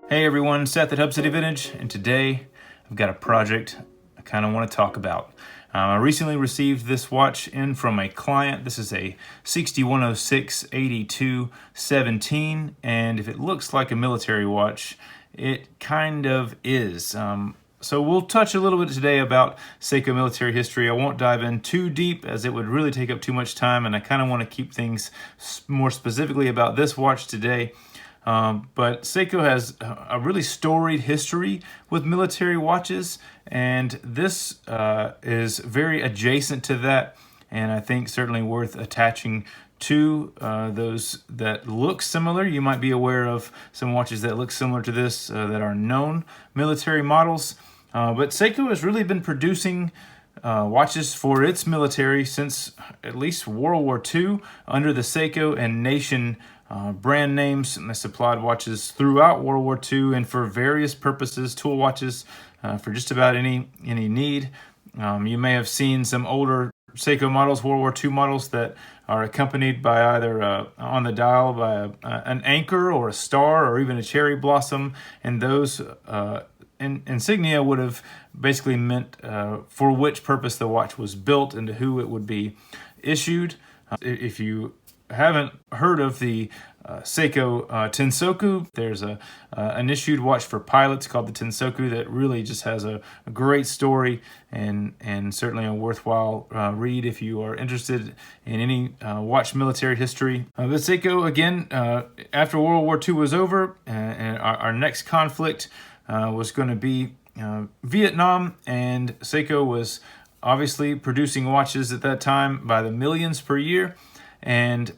Hey everyone, Seth at Hub City Vintage, and today I've got a project I kind of want to talk about. I recently received this watch in from a client. This is a 6106-82-17, and if it looks like a military watch, it kind of is. So we'll touch a little bit today about Seiko military history. I won't dive in too deep as it would really take up too much time, and I kind of want to keep things more specifically about this watch today. But Seiko has a really storied history with military watches, and this is very adjacent to that, and I think certainly worth attaching to those that look similar. You might be aware of some watches that look similar to this that are known military models, but Seiko has really been producing watches for its military since at least World War II under the Seiko and Nation brand names, and they supplied watches throughout World War II and for various purposes, tool watches for just about any need. You may have seen some older Seiko models, World War II models, that are accompanied by either on the dial by an anchor or a star or even a cherry blossom, and those insignia would have basically meant for which purpose the watch was built and to who it would be issued. If you haven't heard of the Seiko Tensoku, there's an issued watch for pilots called the Tensoku that really just has a great story and certainly a worthwhile read if you are interested in any watch military history. But Seiko, again, after World War II was over, and our next conflict was going to be Vietnam, and Seiko was obviously producing watches at that time by the millions per year. And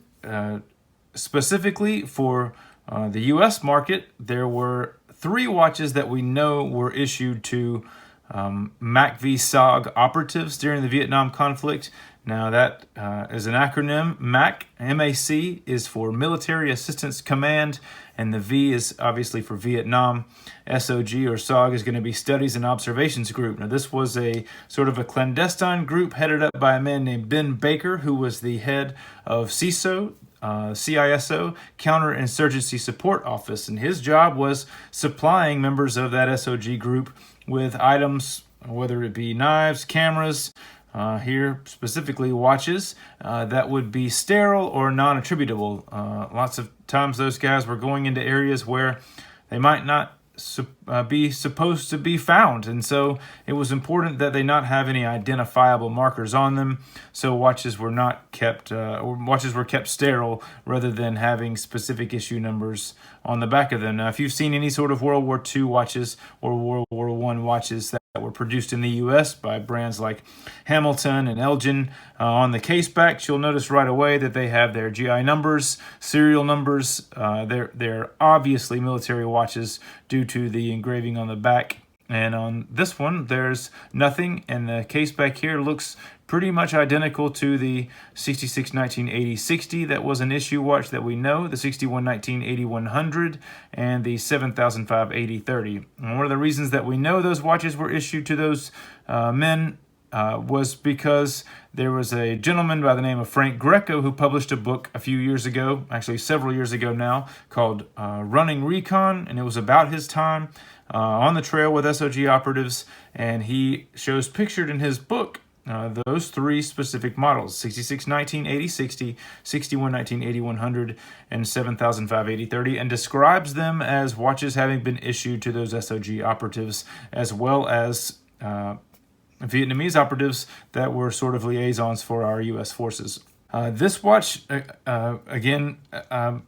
specifically for the U.S. market, there were 3 watches that we know were issued to MACV-SOG operatives during the Vietnam conflict. Now that is an acronym. MAC, M-A-C, is for Military Assistance Command, and the V is obviously for Vietnam. SOG or SOG is going to be Studies and Observations Group. Now this was a sort of a clandestine group headed up by a man named Ben Baker, who was the head of CISO, CISO, Counterinsurgency Support Office, and his job was supplying members of that SOG group with items, whether it be knives, cameras, here specifically watches, that would be sterile or non-attributable. Lots of times those guys were going into areas where they might not be supposed to be found, and so it was important that they not have any identifiable markers on them, so watches were not kept watches were kept sterile rather than having specific issue numbers on the back of them. Now if you've seen any sort of World War II watches or World War I watches that were produced in the U.S. by brands like Hamilton and Elgin, on the case backs, you'll notice right away that they have their GI numbers, serial numbers. They're obviously military watches due to the engraving on the back. And on this one, there's nothing, and the case back here looks pretty much identical to the 6619-80-60 that was an issue watch that we know, the 6119-8100, and the 7005-8030. And one of the reasons that we know those watches were issued to those men was because there was a gentleman by the name of Frank Greco who published a book a few years ago, actually several years ago now, called Running Recon, and it was about his time on the trail with SOG operatives, and he shows pictured in his book those 3 specific models, 6619-80-60, 6119-8100, and 7005-8030, and describes them as watches having been issued to those SOG operatives, as well as Vietnamese operatives that were sort of liaisons for our U.S. forces. This watch, again,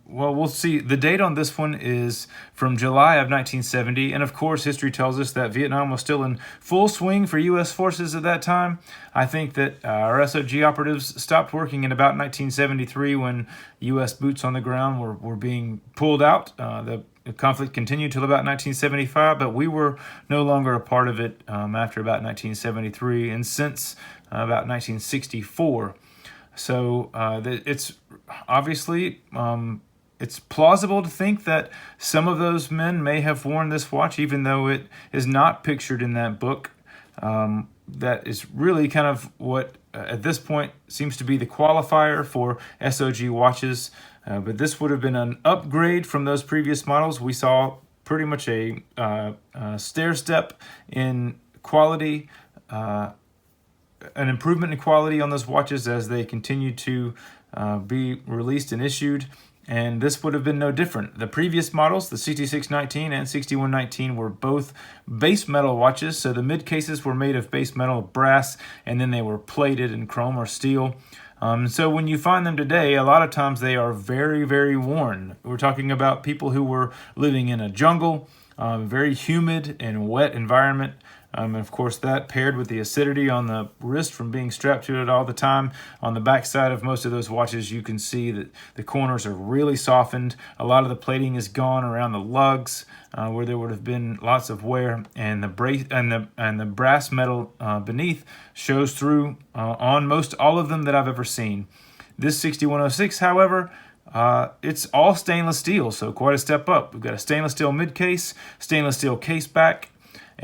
well, we'll see. The date on this one is from July of 1970, and of course, history tells us that Vietnam was still in full swing for U.S. forces at that time. I think that our SOG operatives stopped working in about 1973 when U.S. boots on the ground were being pulled out. The conflict continued till about 1975, but we were no longer a part of it after about 1973 and since about 1964. So it's obviously it's plausible to think that some of those men may have worn this watch, even though it is not pictured in that book. That is really kind of what at this point seems to be the qualifier for SOG watches. But this would have been an upgrade from those previous models. We saw pretty much a stair step in quality, an improvement in quality on those watches as they continue to be released and issued. And this would have been no different. The previous models, the 6619 and 6119, were both base metal watches. So the mid cases were made of base metal, brass, and then they were plated in chrome or steel. So when you find them today, a lot of times they are very, very worn. We're talking about people who were living in a jungle, very humid and wet environment. And of course, that paired with the acidity on the wrist from being strapped to it all the time. On the back side of most of those watches, you can see that the corners are really softened. A lot of the plating is gone around the lugs, where there would have been lots of wear, and the brass metal beneath shows through on most all of them that I've ever seen. This 6106, however, it's all stainless steel, so quite a step up. We've got a stainless steel mid case, stainless steel case back.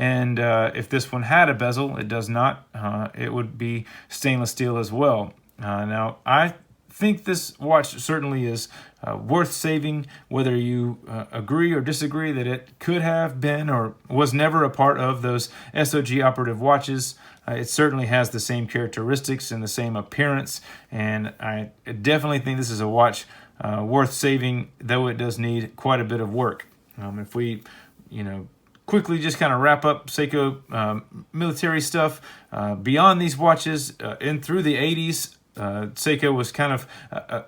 And if this one had a bezel, it does not. It would be stainless steel as well. Now, I think this watch certainly is worth saving, whether you agree or disagree that it could have been or was never a part of those SOG operative watches. It certainly has the same characteristics and the same appearance, and I definitely think this is a watch worth saving, though it does need quite a bit of work. If we, quickly just kind of wrap up Seiko military stuff. Beyond these watches, in through the 80s, Seiko was kind of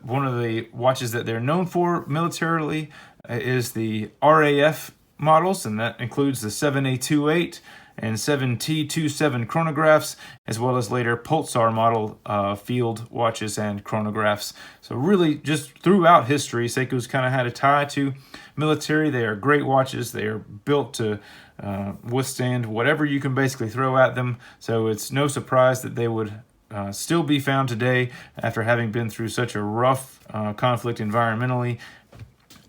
one of the watches that they're known for militarily is the RAF models, and that includes the 7A28 and 7T27 chronographs, as well as later Pulsar model field watches and chronographs. So really, just throughout history, Seiko's kind of had a tie to military. They are great watches. They are built to withstand whatever you can basically throw at them. So it's no surprise that they would still be found today after having been through such a rough conflict environmentally.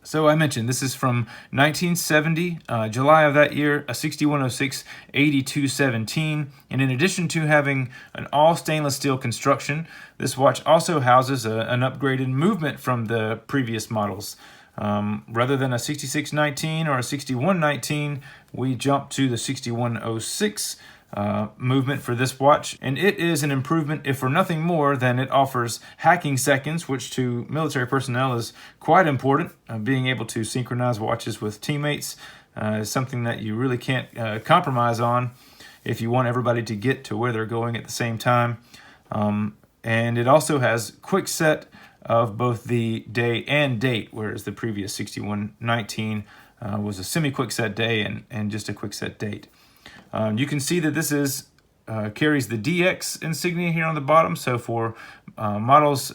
So I mentioned this is from 1970, July of that year, a 6106 8217. And in addition to having an all stainless steel construction, this watch also houses an upgraded movement from the previous models. Rather than a 6619 or a 6119, we jump to the 6106 movement for this watch, and it is an improvement if for nothing more than it offers hacking seconds, which to military personnel is quite important. Being able to synchronize watches with teammates is something that you really can't compromise on if you want everybody to get to where they're going at the same time. And it also has quick set of both the day and date, whereas the previous 6119 was a semi-quick set day and just a quick set date. You can see that this is carries the DX insignia here on the bottom. So for models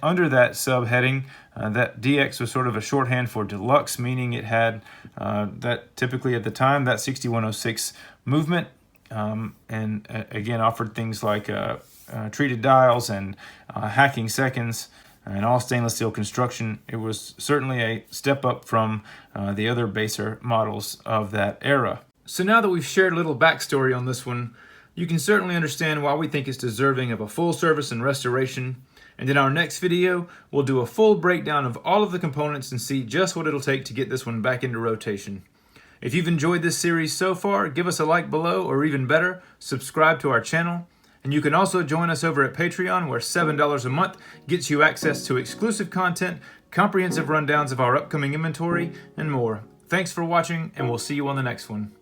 under that subheading, that DX was sort of a shorthand for deluxe, meaning it had that typically at the time that 6106 movement, and again offered things like treated dials and hacking seconds and all stainless steel construction. It was certainly a step up from the other baser models of that era. So now that we've shared a little backstory on this one, you can certainly understand why we think it's deserving of a full service and restoration. And in our next video, we'll do a full breakdown of all of the components and see just what it'll take to get this one back into rotation. If you've enjoyed this series so far, give us a like below, or even better, subscribe to our channel. And you can also join us over at Patreon, where $7 a month gets you access to exclusive content, comprehensive rundowns of our upcoming inventory, and more. Thanks for watching, and we'll see you on the next one.